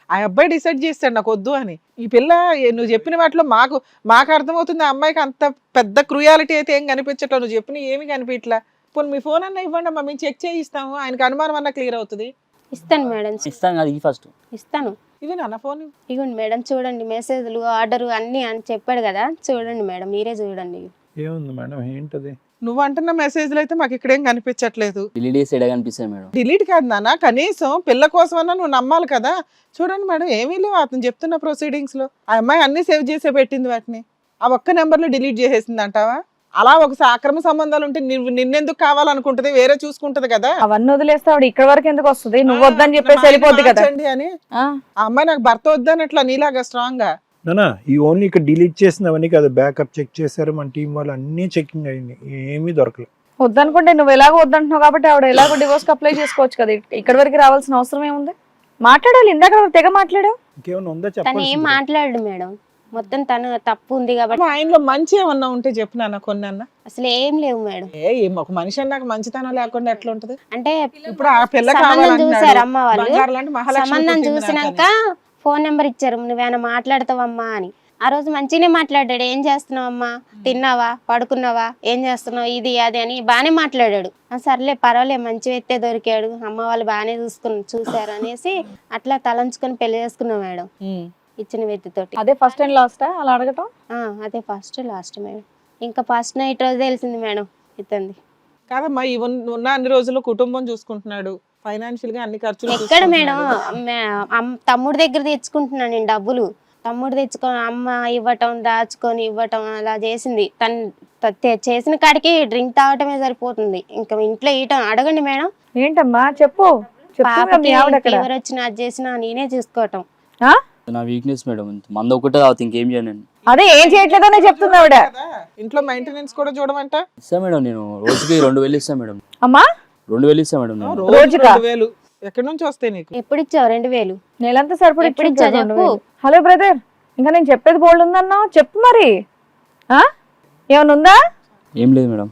ఆ అబ్బాయి డిసైడ్ చేస్తాడు నాకు వద్దు అని. ఈ పిల్ల నువ్వు చెప్పిన వాటిలో మాకు అర్థమవుతుంది. ఆ అమ్మాయికి అంత పెద్ద క్రూయాలిటీ అయితే ఏం కనిపించట్లా, నువ్వు చెప్పిన ఏమి కనిపించట్లా. పోనీ మీ ఫోన్ అన్న ఇవ్వండి అమ్మా, మేము చెక్ చేయిస్తాము, ఆయనకు అనుమానం అన్న క్లియర్ అవుతుంది. ఇస్తాను మేడం, ఇస్తాను కదా ఈ ఫస్ట్. ఇస్తాను. ఇది నా ఫోన్ ఇవ్వండి మేడం, చూడండి మెసేజ్లు ఆర్డర్ అన్ని అని చెప్పాడు కదా, చూడండి మేడం, మీరే చూడండి. ఏముంది మేడం, ఏంటది? నువ్వు అంటున్న మెసేజ్లు అయితే మాకు ఇక్కడేం కనిపించట్లేదు. డిలీట్ చేసి ఎడ కనిపిస్తాయి మేడం. డిలీట్ కాదు నాన్న, కనీసం పిల్ల కోసమన్నా నువ్వు నమ్మాలి కదా. చూడండి మేడం, ఏమీ లేవు అతను చెప్తున్న ప్రొసీడింగ్స్ లో. ఆ అమ్మాయి అన్ని సేవ్ చేసే పెట్టింది వాటిని, ఆ ఒక్క నెంబర్లో డిలీట్ చేసేసింది అంటావా? అలా ఒక అక్రమ సంబంధాలు ఉంటే నిన్నెందుకు కావాలనుకుంటది, వేరే చూసుకుంటది కదా. అవన్నీ వదిలేస్తే ఆవిడ ఇక్కడ వరకు ఎందుకు వస్తుంది? నువ్వు వద్దని చెప్పేసి వెళ్ళిపోద్ది కదా అని. ఆ అమ్మాయి నాకు భర్త వద్దనట్లా నీలాగా స్ట్రాంగ్ గా. నానా ఈ ఓన్లీ ఇక్కడ డిలీట్ చేసినవన్నీ కాదు, బ్యాకప్ చెక్ చేశారు మన టీం వాళ్ళు, అన్ని చెకింగ్ అయింది, ఏమీ దొరకలేదు. వద్దనుకుంటే నువ్వు ఎలాగో వద్దంటున్నావు కాబట్టి ఆవిడ ఎలాగో డివోర్స్ అప్లై చేసుకోవచ్చు కదా. ఇక్కడ వరకు రావాల్సిన అవసరం ఏముంది? మాట్లాడాలి, ఇందాక తెగ మాట్లాడావు. ఇంకేమైనా ఉందా తను ఏం చెప్పండి. మాట్లాడు మేడం, మొత్తం తను తప్పు ఉంది కాబట్టి. ఆయనలో మంచి ఏమన్నా ఉంటే చెప్పు నాన్న, కొన్ని అన్న. అసలు ఏం లేవు మేడం. ఒక మనిషి అన్నాక మంచితనం లేకుండా ఎట్లా ఉంటది? అంటే ఇప్పుడు ఆ పిల్ల సంబంధం చూసారు అమ్మ వాళ్ళు, బంగారు లాంటి మహాలక్ష్మి సంబంధం పుట్టింది చూసినాక ఫోన్ నెంబర్ ఇచ్చారు, నువ్వేమైనా మాట్లాడతావమ్మా అని. ఆ రోజు మంచిగానే మాట్లాడాడు, ఏం చేస్తున్నావమ్మా, తిన్నావా, పడుకున్నావా, ఏం చేస్తున్నావు, ఇది అది అని బాగానే మాట్లాడాడు. సర్లే పర్వాలే, మంచి వ్యక్తే దొరికాడు, అమ్మ వాళ్ళు బాగానే చూసారు అనేసి అట్లా తలంచుకొని పెళ్లి చేసుకున్నాం మేడం, ఇచ్చిన వ్యక్తితోటి. అదే ఫస్ట్ అండ్ లాస్ట్ అలా అడగటం? అదే ఫస్ట్ లాస్ట్ మేడం. ఇంకా ఫస్ట్ నైట్ రోజు తెలిసింది మేడం ఇతంది. కాదమ్మా, ఉన్న అన్ని రోజులు కుటుంబం చూసుకుంటున్నాడు, ఫైనాన్షియల్ గా అన్ని ఖర్చులు ఎక్కడ మేడం, తమ్ముడి దగ్గర తెచ్చుకుంటున్నాను నేను డబ్బులు, తమ్ముడు తెచ్చుకొని అమ్మ ఇవ్వటం, దాచుకొని ఇవ్వటం అలా చేసింది. తను చేసిన కాడికి డ్రింక్ తాగటమే సరిపోతుంది, ఇంకా ఇంట్లో ఇయటం. అడగండి మేడం. ఏంటమ్మా చెప్పు. పాపకి ఫీవర్ వచ్చిన అది చేసినా నేనే చూసుకోవటం. నా వీక్నెస్ మేడం, మంద ఒకటే తాగుతా, ఇంకేం చేయను. అదే ఏం చేయట్లేదనే చెప్తుంది ఆవిడ. ఇంట్లో మెయింటెనెన్స్ కూడా చూడమంట. ఇస్తా మేడం, నేను రోజుకి 2000 ఇస్తా మేడం. అమ్మా 2000 ఇస్తా మేడం. రోజుకా? 2000 ఎక్కడి నుంచి వస్తాయి నీకు? ఎప్పుడు ఇచ్చావు? 2000 నెలంతా సరిపడి ఎప్పుడు ఇచ్చావు చెప్పు. హలో బ్రదర్, ఇంకా నేను చెప్పేది బోల్డ్ ఉందన్నావు, చెప్పు మరి. ఏమన్నా ఉందా? ఏం లేదు మేడం.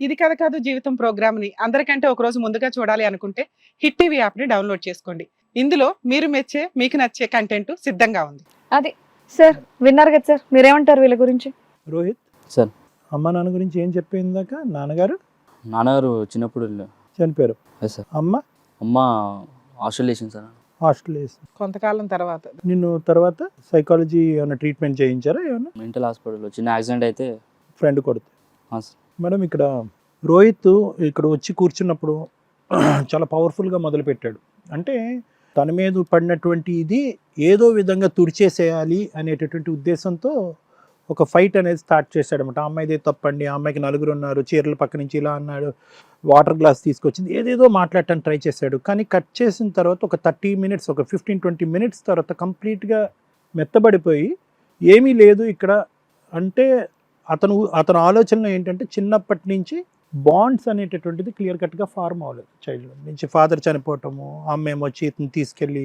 ఇది కథ కాదు జీవితం ప్రోగ్రామ్ ని అందరికంటే ఒక రోజు ముందుగా చూడాలి అనుకుంటే హిట్ టీవీ యాప్ ని డౌన్లోడ్ చేసుకోండి. ఇందులో మీరు మెచ్చే, మీకు నచ్చే కంటెంట్ సిద్ధంగా ఉంది. అది సార్ విన్నారు కదా సార్, మీరేమంటారు వీళ్ళ గురించి? రోహిత్ సార్, అమ్మ నాన్న గురించి ఏం చెప్పిందాక? నాన్నగారు చిన్నప్పుడు చనిపోయారు. సార్. అమ్మ హాస్టల్ వేసింది సార్. హాస్టల్ వేసి కొంతకాలం తర్వాత నిన్ను తర్వాత సైకాలజీ ఏమైనా ట్రీట్మెంట్ చేయించారా? ఏమన్నా మెంటల్ హాస్పిటల్లో చిన్న యాక్సిడెంట్ అయితే ఫ్రెండ్ కొడితే? సార్. మేడం ఇక్కడ రోహిత్ ఇక్కడ వచ్చి కూర్చున్నప్పుడు చాలా పవర్ఫుల్గా మొదలుపెట్టాడు. అంటే తన మీద పడినటువంటి ఇది ఏదో విధంగా తుడిచేసేయాలి అనేటటువంటి ఉద్దేశంతో ఒక ఫైట్ అనేది స్టార్ట్ చేశాడు అనమాట. ఆ అమ్మాయిదే తప్పండి, ఆ అమ్మాయికి 4 ఉన్నారు, చీరల పక్క నుంచి ఇలా అన్నాడు, వాటర్ గ్లాస్ తీసుకొచ్చింది, ఏదేదో మాట్లాడటానికి ట్రై చేశాడు. కానీ కట్ చేసిన తర్వాత ఒక 30 మినిట్స్, ఒక 15-20 మినిట్స్ తర్వాత కంప్లీట్గా మెత్తబడిపోయి ఏమీ లేదు ఇక్కడ అంటే అతను ఆలోచనలో ఏంటంటే చిన్నప్పటి నుంచి బాండ్స్ అనేటటువంటిది క్లియర్ కట్గా ఫార్మ్ అవ్వలేదు. చైల్డ్ నుంచి ఫాదర్ చనిపోవటము, అమ్మ ఏమో వచ్చి ఇతను తీసుకెళ్ళి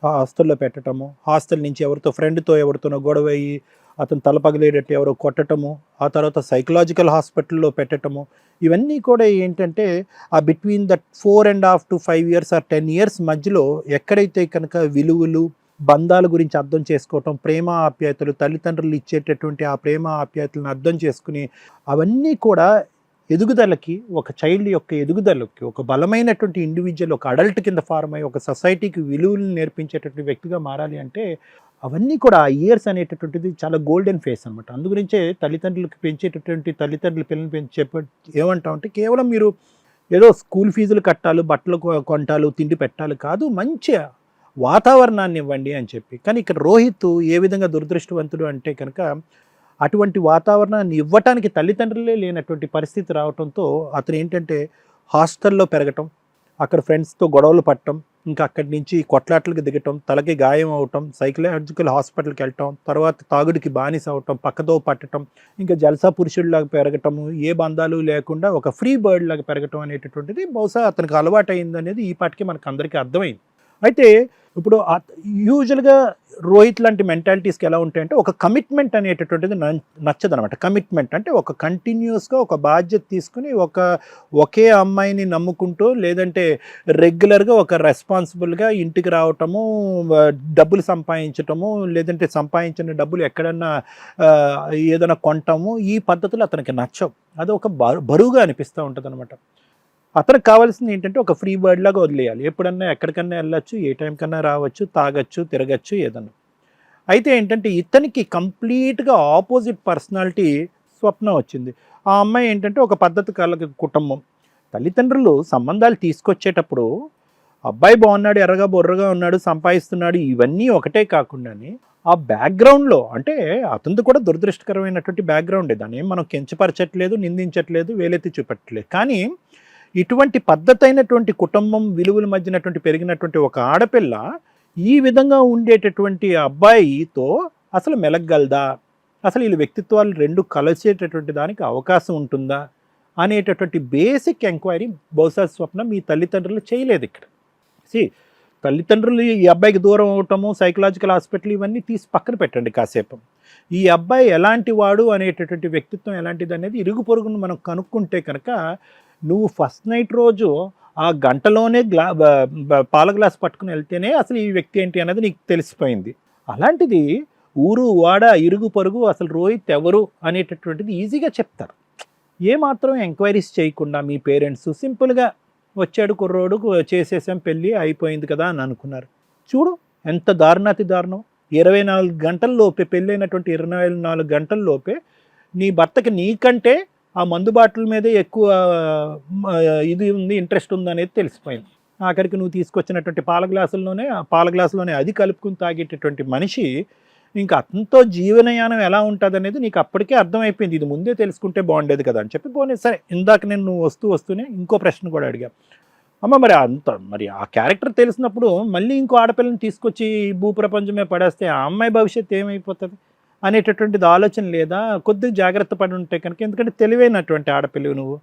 హాస్టల్లో పెట్టడము, హాస్టల్ నుంచి ఎవరితోనో గొడవ అయ్యి అతను తలపగలేటట్టు ఎవరో కొట్టడము, ఆ తర్వాత సైకలాజికల్ హాస్పిటల్లో పెట్టడము, ఇవన్నీ కూడా ఏంటంటే ఆ between that 4.5 to 5 years or 10 years మధ్యలో ఎక్కడైతే కనుక విలువలు, బంధాల గురించి అర్థం చేసుకోవటం, ప్రేమ ఆప్యాయతలు, తల్లిదండ్రులు ఇచ్చేటటువంటి ఆ ప్రేమ ఆప్యాయతలను అర్థం చేసుకుని అవన్నీ కూడా ఎదుగుదలకి, ఒక చైల్డ్ యొక్క ఎదుగుదలకి, ఒక బలమైనటువంటి ఇండివిజువల్, ఒక అడల్ట్ కింద ఫార్మ్ అయ్యి ఒక సొసైటీకి విలువలను నేర్పించేటటువంటి వ్యక్తిగా మారాలి అంటే అవన్నీ కూడా ఆ ఇయర్స్ అనేటటువంటిది చాలా గోల్డెన్ ఫేస్ అనమాట. అందుగురించే తల్లిదండ్రులకు పెంచేటటువంటి పిల్లల్ని ఏమంటామంటే కేవలం మీరు ఏదో స్కూల్ ఫీజులు కట్టాలి, బట్టలు కొంటాలు, తిండి పెట్టాలి కాదు, మంచి వాతావరణాన్ని ఇవ్వండి అని చెప్పి. కానీ ఇక్కడ రోహిత్ ఏ విధంగా దురదృష్టవంతుడు అంటే కనుక అటువంటి వాతావరణాన్ని ఇవ్వటానికి తల్లిదండ్రులే లేనటువంటి పరిస్థితి రావడంతో అతను ఏంటంటే హాస్టల్లో పెరగటం, అక్కడ ఫ్రెండ్స్తో గొడవలు పట్టడం, ఇంకా అక్కడి నుంచి కొట్లాట్లకు దిగటం, తలకి గాయం అవటం, సైకలాజికల్ హాస్పిటల్కి వెళ్ళటం, తర్వాత తాగుడికి బానిస అవటం, పక్కదో పట్టడం, ఇంకా జల్సా పురుషుడిలాగా పెరగటము, ఏ బంధాలు లేకుండా ఒక ఫ్రీ బర్డ్ లాగా పెరగటం అనేటటువంటిది బహుశా అతనికి అలవాటు అయింది అనేది ఈ పాటికి మనకు అందరికీ అర్థమైంది. అయితే ఇప్పుడు యూజువల్గా రోహిత్ లాంటి మెంటాలిటీస్కి ఎలా ఉంటాయంటే ఒక కమిట్మెంట్ అనేటటువంటిది నచ్చదనమాట. కమిట్మెంట్ అంటే ఒక కంటిన్యూస్గా ఒక బాధ్యత తీసుకుని ఒకే అమ్మాయిని నమ్ముకుంటూ, లేదంటే రెగ్యులర్గా ఒక రెస్పాన్సిబుల్గా ఇంటికి రావటము, డబ్బులు సంపాదించటము, లేదంటే సంపాదించిన డబ్బులు ఎక్కడన్నా ఏదైనా కొంటాము, ఈ పద్ధతులు అతనికి నచ్చవు. అది ఒక బరువుగా అనిపిస్తూ ఉంటుంది అనమాట. అతనికి కావాల్సింది ఏంటంటే ఒక ఫ్రీ బర్డ్ లాగా వదిలేయాలి. ఎప్పుడన్నా ఎక్కడికన్నా వెళ్ళొచ్చు, ఏ టైం కన్నా రావచ్చు, తాగొచ్చు, తిరగచ్చు, ఏదన్నా. అయితే ఏంటంటే ఇతనికి కంప్లీట్గా ఆపోజిట్ పర్సనాలిటీ స్వప్న వచ్చింది. ఆ అమ్మాయి ఏంటంటే ఒక పద్ధతి కల కుటుంబం. తల్లిదండ్రులు సంబంధాలు తీసుకొచ్చేటప్పుడు అబ్బాయి బాగున్నాడు, ఎర్రగా బొర్రగా ఉన్నాడు, సంపాదిస్తున్నాడు, ఇవన్నీ ఒకటే కాకుండానే ఆ బ్యాక్గ్రౌండ్లో, అంటే అతనిది కూడా దురదృష్టకరమైనటువంటి బ్యాక్గ్రౌండే, దాన్ని ఏం మనం కించపరచట్లేదు, నిందించట్లేదు, వేలెత్తి చూపెట్టలేదు. కానీ ఇటువంటి పద్ధతైనటువంటి కుటుంబం విలువల మధ్యనటువంటి పెరిగినటువంటి ఒక ఆడపిల్ల ఈ విధంగా ఉండేటటువంటి అబ్బాయితో అసలు మెలగగలదా, అసలు వీళ్ళ వ్యక్తిత్వాలు రెండు కలిసేటటువంటి దానికి అవకాశం ఉంటుందా అనేటటువంటి బేసిక్ ఎంక్వైరీ బహుశా స్వప్న మీ తల్లిదండ్రులు చేయలేదు ఇక్కడ. తల్లిదండ్రులు ఈ అబ్బాయికి దూరం అవటము, సైకలాజికల్ హాస్పిటల్, ఇవన్నీ తీసి పక్కన పెట్టండి కాసేపు. ఈ అబ్బాయి ఎలాంటి వాడు అనేటటువంటి వ్యక్తిత్వం ఎలాంటిది అనేది ఇరుగు పొరుగును మనం కనుక్కుంటే కనుక నువ్వు ఫస్ట్ నైట్ రోజు ఆ గంటలోనే పాల గ్లాస్ పట్టుకుని వెళ్తేనే అసలు ఈ వ్యక్తి ఏంటి అనేది నీకు తెలిసిపోయింది. అలాంటిది ఊరు వాడ ఇరుగు పొరుగు అసలు రోహిత్ ఎవరు అనేటటువంటిది ఈజీగా చెప్తారు. ఏమాత్రం ఎంక్వైరీస్ చేయకుండా మీ పేరెంట్స్ సింపుల్గా వచ్చాడు కుర్రోడు, చేసేసాం, పెళ్ళి అయిపోయింది కదా అని అనుకున్నారు. చూడు ఎంత దారుణాతి దారుణం. 24 గంటల్లోపే పెళ్ళైనటువంటి 24 గంటల్లోపే నీ భర్తకి నీకంటే ఆ మందు బాటిల్ మీదే ఎక్కువ ఇది ఉంది, ఇంట్రెస్ట్ ఉంది అనేది తెలిసిపోయింది. ఆఖరికి నువ్వు తీసుకొచ్చినటువంటి పాల గ్లాసులోనే అది కలుపుకుని తాగేటటువంటి మనిషి ఇంకా అతనితో జీవనయానం ఎలా ఉంటుంది అనేది నీకు అప్పటికే అర్థమైపోయింది. ఇది ముందే తెలుసుకుంటే బాగుండేది కదా అని చెప్పి పోనీ సరే. ఇందాక నేను నువ్వు వస్తూనే ఇంకో ప్రశ్న కూడా అడిగా, అమ్మ మరి ఆ క్యారెక్టర్ తెలిసినప్పుడు మళ్ళీ ఇంకో ఆడపిల్లని తీసుకొచ్చి భూప్రపంచమే పడేస్తే ఆ అమ్మాయి భవిష్యత్తు ఏమైపోతుంది అనేటటువంటిది ఆలోచన లేదా? కొద్దిగా జాగ్రత్త పడి ఉంటే కనుక, ఎందుకంటే తెలివైనటువంటి ఆడపిల్లవి నువ్వు,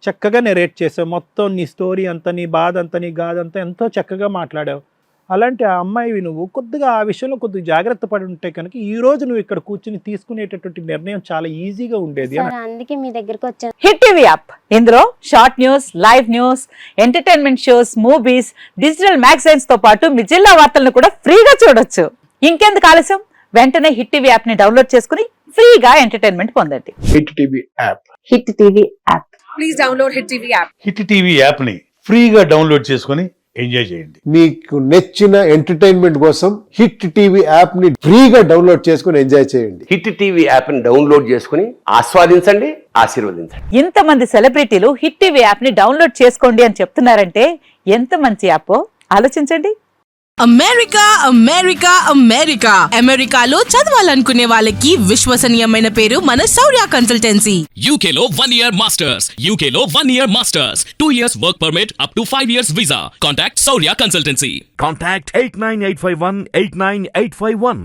చక్కగా నెరేట్ చేసావు మొత్తం, నీ స్టోరీ అంతా, నీ బాధ అంతా, నీ గాథ అంతా ఎంతో చక్కగా మాట్లాడావు. అలాంటి ఆ అమ్మాయివి నువ్వు కొద్దిగా ఆ విషయంలో కొద్దిగా జాగ్రత్త పడి ఉంటే కనుక ఈ రోజు నువ్వు ఇక్కడ కూర్చుని తీసుకునేటటువంటి నిర్ణయం చాలా ఈజీగా ఉండేది. అందుకే మీ దగ్గరికి వచ్చాను. హిట్ టీవీ యాప్, ఇందులో short news, live news, entertainment shows, movies, digital magazines తో పాటు మీ జిల్లా వార్తలను కూడా ఫ్రీగా చూడొచ్చు. ఇంకెందుకు ఆలస్యం, వెంటనే హిట్ టీవీ యాప్ ని డౌన్లోడ్ చేసుకుని ఫ్రీగా ఎంటర్టైన్మెంట్ పొందండి. Hit TV app, hit TV app, please download hit TV app. Hit TV app ని ఫ్రీగా డౌన్లోడ్ చేసుకుని ఎంజాయ్ చేయండి. మీకు నచ్చిన ఎంటర్టైన్మెంట్ కోసం హిట్ టీవీ యాప్ ని ఫ్రీగా డౌన్లోడ్ చేసుకుని ఎంజాయ్ చేయండి. హిట్ టీవీ యాప్ ని డౌన్లోడ్ చేసుకుని ఆస్వాదించండి, ఆశీర్వదించండి. ఇంతమంది సెలబ్రిటీలు హిట్ టీవీ యాప్ ని డౌన్లోడ్ చేసుకోండి అని చెప్తున్నారంటే ఎంత మంచి యాప్ ఆలోచించండి. అమెరికా అమెరికా అమెరికా అమెరికాలో చదవాలనుకునే వాళ్ళకి విశ్వసనీయమైన పేరు మన శౌర్య కన్సల్టెన్సీ. UK లో 1 year masters, UK లో 1 year masters, 2 years work permit up to 5 years visa. Contact Saurya Consultancy. Contact 89851 89851.